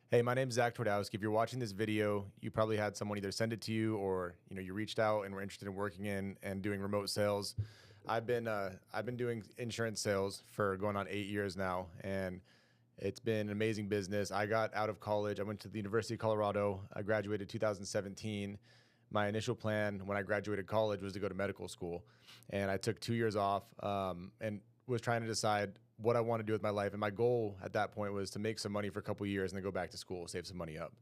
Hey, my name's Zac Twardowski. If you're watching this video, you probably had someone either send it to you or you reached out and were interested in working in and doing remote sales. I've been doing insurance sales for going on 8 years now, and it's been an amazing business. I got out of college. I went to the University of Colorado. I graduated 2017. My initial plan when I graduated college was to go to medical school, and I took 2 years off and was trying to decide what I want to do with my life. And my goal at that point was to make some money for a couple of years and then go back to school, save some money up.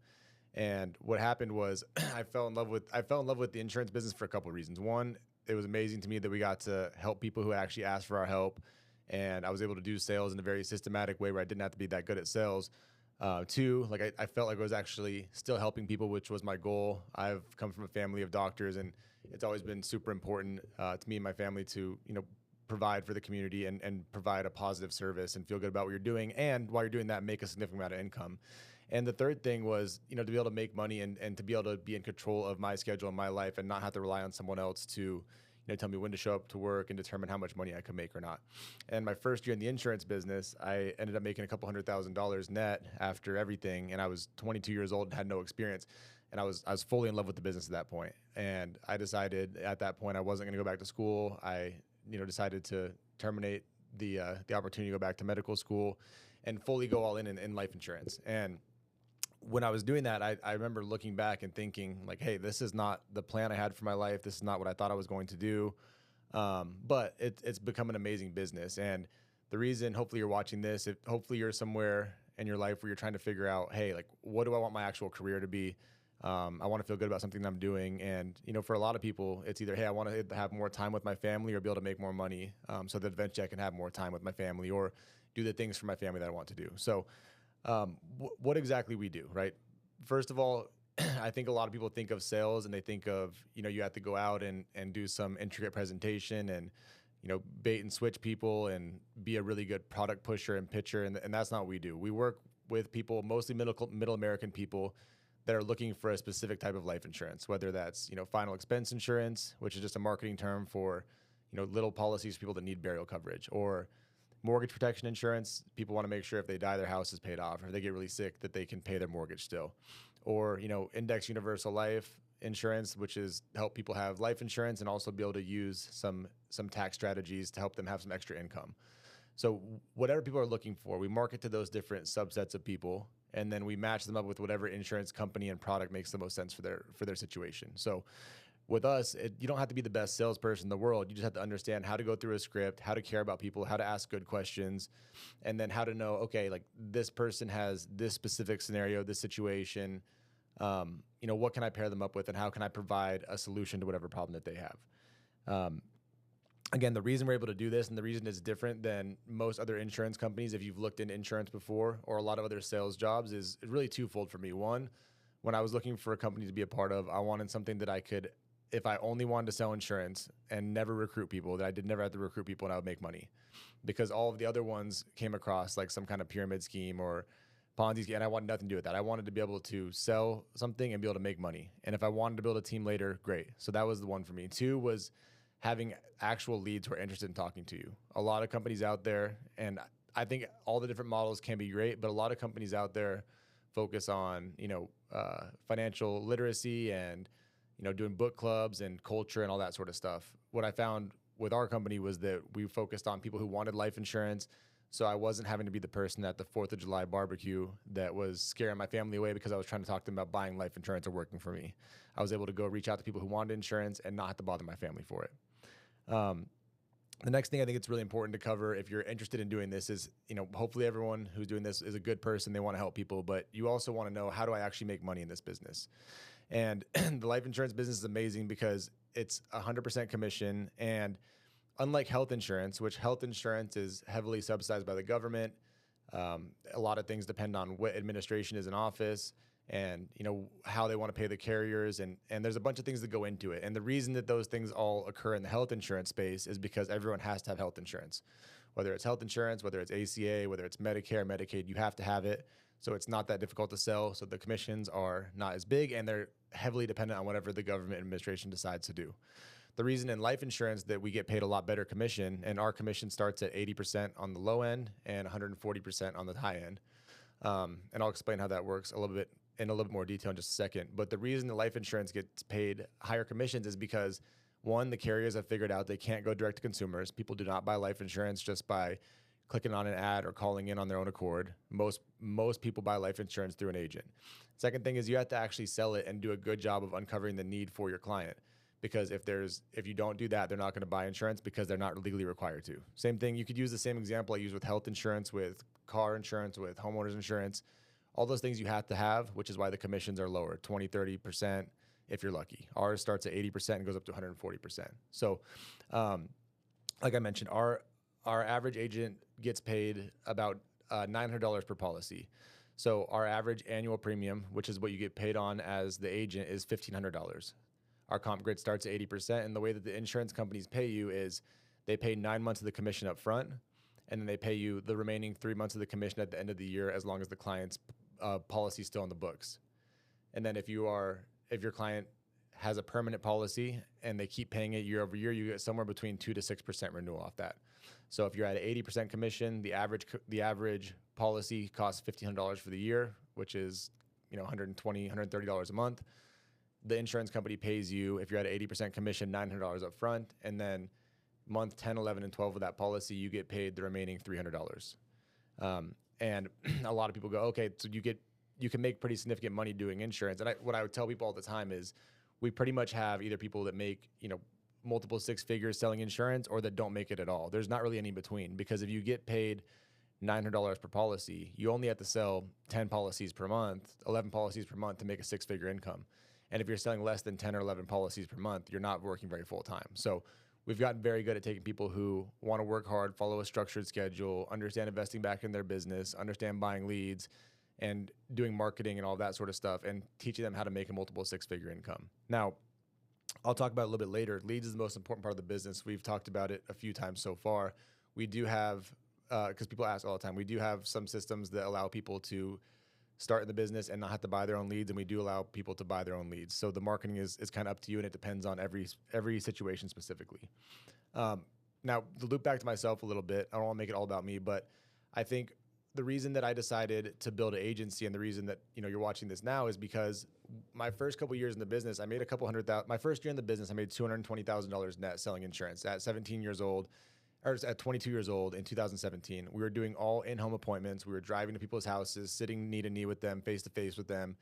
And what happened was I fell in love with the insurance business for a couple of reasons. One, it was amazing to me that we got to help people who actually asked for our help, and I was able to do sales in a very systematic way where I didn't have to be that good at sales. Two, like I felt like I was actually still helping people, which was my goal. I've come from a family of doctors, and it's always been super important to me and my family to provide for the community and provide a positive service and feel good about what you're doing. And while you're doing that, make a significant amount of income. And the third thing was, to be able to make money and to be able to be in control of my schedule and my life and not have to rely on someone else to, tell me when to show up to work and determine how much money I could make or not. And my first year in the insurance business, I ended up making a couple $100,000 net after everything. And I was 22 years old and had no experience. And I was fully in love with the business at that point. And I decided at that point I wasn't going to go back to school. I decided to terminate the opportunity to go back to medical school and fully go all in life insurance. And when I was doing that, I remember looking back and thinking like, hey, this is not the plan I had for my life. This is not what I thought I was going to do. But it's become an amazing business. And the reason, hopefully you're watching this, if hopefully you're somewhere in your life where you're trying to figure out, hey, like, what do I want my actual career to be? I want to feel good about something that I'm doing. And, for a lot of people, it's either, hey, I want to have more time with my family or be able to make more money so that eventually I can have more time with my family or do the things for my family that I want to do. So what exactly we do, right? First of all, I think a lot of people think of sales and they think of, you have to go out and do some intricate presentation and, bait and switch people and be a really good product pusher and pitcher. And that's not what we do. We work with people, mostly middle American people that are looking for a specific type of life insurance, whether that's, final expense insurance, which is just a marketing term for, little policies for people that need burial coverage, or mortgage protection insurance. People want to make sure if they die, their house is paid off, or if they get really sick, that they can pay their mortgage still. Or, index universal life insurance, which is help people have life insurance and also be able to use some tax strategies to help them have some extra income. So whatever people are looking for, we market to those different subsets of people, and then we match them up with whatever insurance company and product makes the most sense for their situation. So with us, you don't have to be the best salesperson in the world. You just have to understand how to go through a script, how to care about people, how to ask good questions, and then how to know, okay, like this person has this specific scenario, this situation. What can I pair them up with, and how can I provide a solution to whatever problem that they have? Again, the reason we're able to do this and the reason it's different than most other insurance companies, if you've looked into insurance before, or a lot of other sales jobs, is really twofold for me. One, when I was looking for a company to be a part of, I wanted something that I could, if I only wanted to sell insurance and never recruit people, that I did never have to recruit people and I would make money. Because all of the other ones came across like some kind of pyramid scheme or Ponzi scheme, and I wanted nothing to do with that. I wanted to be able to sell something and be able to make money. And if I wanted to build a team later, great. So that was the one for me. Two was having actual leads who are interested in talking to you. A lot of companies out there, and I think all the different models can be great, but a lot of companies out there focus on, financial literacy and, doing book clubs and culture and all that sort of stuff. What I found with our company was that we focused on people who wanted life insurance. So I wasn't having to be the person at the 4th of July barbecue that was scaring my family away because I was trying to talk to them about buying life insurance or working for me. I was able to go reach out to people who wanted insurance and not have to bother my family for it. The next thing I think it's really important to cover if you're interested in doing this is, hopefully everyone who's doing this is a good person. They want to help people, but you also want to know, how do I actually make money in this business? And the life insurance business is amazing because it's 100% commission. And unlike health insurance, which health insurance is heavily subsidized by the government, a lot of things depend on what administration is in office and how they want to pay the carriers, and there's a bunch of things that go into it. And the reason that those things all occur in the health insurance space is because everyone has to have health insurance. Whether it's health insurance, whether it's ACA, whether it's Medicare, Medicaid, you have to have it. So it's not that difficult to sell. So the commissions are not as big, and they're heavily dependent on whatever the government administration decides to do. The reason in life insurance that we get paid a lot better commission, and our commission starts at 80% on the low end and 140% on the high end, And I'll explain how that works a little bit in a little bit more detail in just a second. But the reason the life insurance gets paid higher commissions is because, one, the carriers have figured out they can't go direct to consumers. People do not buy life insurance just by clicking on an ad or calling in on their own accord. Most people buy life insurance through an agent. Second thing is you have to actually sell it and do a good job of uncovering the need for your client. Because if you don't do that, they're not going to buy insurance because they're not legally required to. Same thing, you could use the same example I use with health insurance, with car insurance, with homeowners insurance. All those things you have to have, which is why the commissions are lower, 20, 30% if you're lucky. Ours starts at 80% and goes up to 140%. So like I mentioned, our average agent gets paid about $900 per policy. So our average annual premium, which is what you get paid on as the agent, is $1,500. Our comp grid starts at 80%, and the way that the insurance companies pay you is they pay 9 months of the commission up front, and then they pay you the remaining 3 months of the commission at the end of the year as long as the client's policy is still on the books. And then if your client has a permanent policy and they keep paying it year over year, you get somewhere between 2 to 6% renewal off that. So if you're at an 80% commission, the average policy costs $1,500 for the year, which is $120, $130 a month. The insurance company pays you, if you're at an 80% commission, $900 up front, and then month 10, 11, and 12 of that policy, you get paid the remaining $300. And a lot of people go, okay, so you can make pretty significant money doing insurance. And what I would tell people all the time is we pretty much have either people that make multiple six figures selling insurance or that don't make it at all. There's not really any in between, because if you get paid $900 per policy, you only have to sell 10 policies per month, 11 policies per month to make a six-figure income. And if you're selling less than 10 or 11 policies per month, you're not working very full time. So we've gotten very good at taking people who want to work hard, follow a structured schedule, understand investing back in their business, understand buying leads, and doing marketing and all that sort of stuff, and teaching them how to make a multiple six-figure income. Now, I'll talk about it a little bit later. Leads is the most important part of the business. We've talked about it a few times so far. We do have, because people ask all the time, we do have some systems that allow people to start in the business and not have to buy their own leads, and we do allow people to buy their own leads. So the marketing is kind of up to you, and it depends on every situation specifically. Now, to loop back to myself a little bit, I don't want to make it all about me, but I think the reason that I decided to build an agency and the reason that you're watching this now is because my first couple years in the business, I made a couple $100,000. My first year in the business, I made $220,000 net selling insurance at 17 years old. Or at 22 years old in 2017, we were doing all in-home appointments. We were driving to people's houses, sitting knee to knee with them, face to face with them.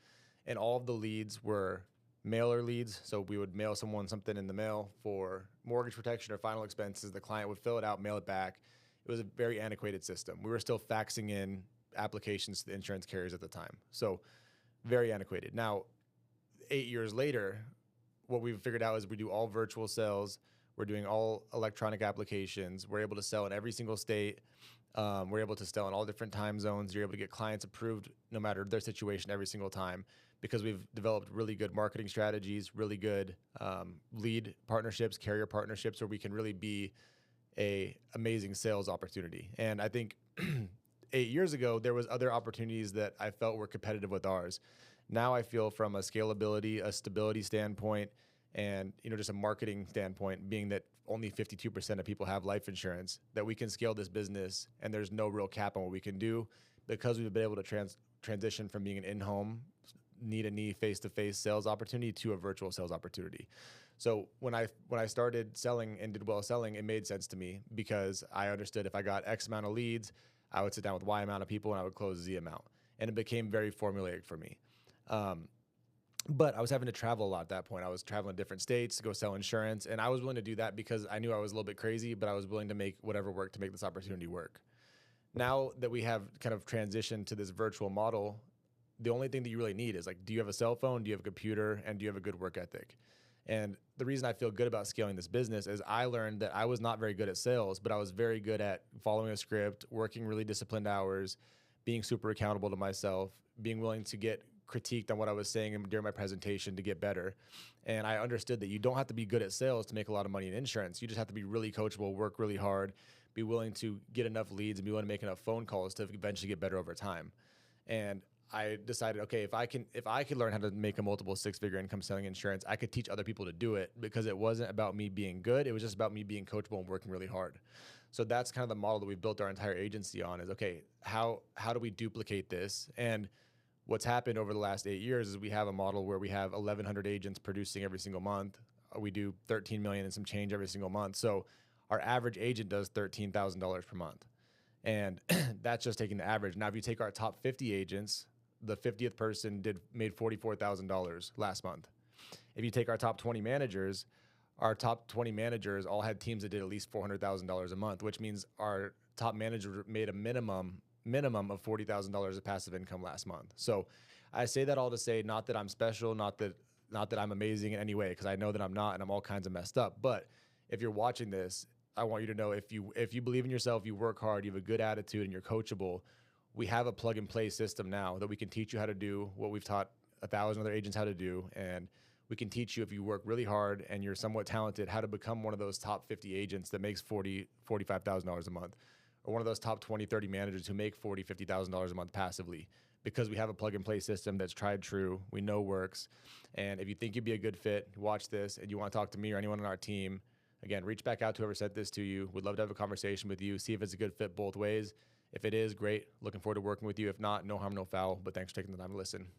And all of the leads were mailer leads. So we would mail someone something in the mail for mortgage protection or final expenses. The client would fill it out, mail it back. It was a very antiquated system. We were still faxing in applications to the insurance carriers at the time. So very antiquated. Now, 8 years later, what we've figured out is we do all virtual sales. We're doing all electronic applications. We're able to sell in every single state. We're able to sell in all different time zones. You're able to get clients approved no matter their situation every single time, because we've developed really good marketing strategies, really good lead partnerships, carrier partnerships, where we can really be a amazing sales opportunity. And I think 8 years ago, there was other opportunities that I felt were competitive with ours. Now I feel from a scalability, a stability standpoint, and just a marketing standpoint, being that only 52% of people have life insurance, that we can scale this business and there's no real cap on what we can do, because we've been able to transition from being an in-home, knee-to-knee, face-to-face sales opportunity to a virtual sales opportunity. So when I started selling and did well selling, it made sense to me, because I understood if I got X amount of leads, I would sit down with Y amount of people and I would close Z amount. And it became very formulaic for me. But I was having to travel a lot at that point. I was traveling to different states to go sell insurance, and I was willing to do that because I knew I was a little bit crazy, but I was willing to make whatever work to make this opportunity work. Now that we have kind of transitioned to this virtual model, the only thing that you really need is, do you have a cell phone, do you have a computer, and do you have a good work ethic? And the reason I feel good about scaling this business is I learned that I was not very good at sales, but I was very good at following a script, working really disciplined hours, being super accountable to myself, being willing to get critiqued on what I was saying during my presentation to get better. And I understood that you don't have to be good at sales to make a lot of money in insurance. You just have to be really coachable, work really hard, be willing to get enough leads, and be willing to make enough phone calls to eventually get better over time. And I decided, okay, if I could learn how to make a multiple six-figure income selling insurance, I could teach other people to do it, because it wasn't about me being good. It was just about me being coachable and working really hard. So that's kind of the model that we built our entire agency on is, okay, how do we duplicate this? And what's happened over the last 8 years is we have a model where we have 1,100 agents producing every single month. We do 13 million and some change every single month. So our average agent does $13,000 per month. And that's just taking the average. Now, if you take our top 50 agents, the 50th person made $44,000 last month. If you take our top 20 managers, our top 20 managers all had teams that did at least $400,000 a month, which means our top manager made a minimum of $40,000 of passive income last month. So I say that all to say, not that I'm special, not that I'm amazing in any way, because I know that I'm not, and I'm all kinds of messed up. But if you're watching this, I want you to know, if you believe in yourself, you work hard, you have a good attitude, and you're coachable, we have a plug and play system now that we can teach you how to do what we've taught 1,000 other agents how to do. And we can teach you, if you work really hard and you're somewhat talented, how to become one of those top 50 agents that makes $45,000 a month, or one of those top 20, 30 managers who make $50,000 a month passively, because we have a plug and play system that's tried true, we know works. And if you think you'd be a good fit, watch this, and you want to talk to me or anyone on our team, again, reach back out to whoever sent this to you. We'd love to have a conversation with you, see if it's a good fit both ways. If it is, great. Looking forward to working with you. If not, no harm, no foul. But thanks for taking the time to listen.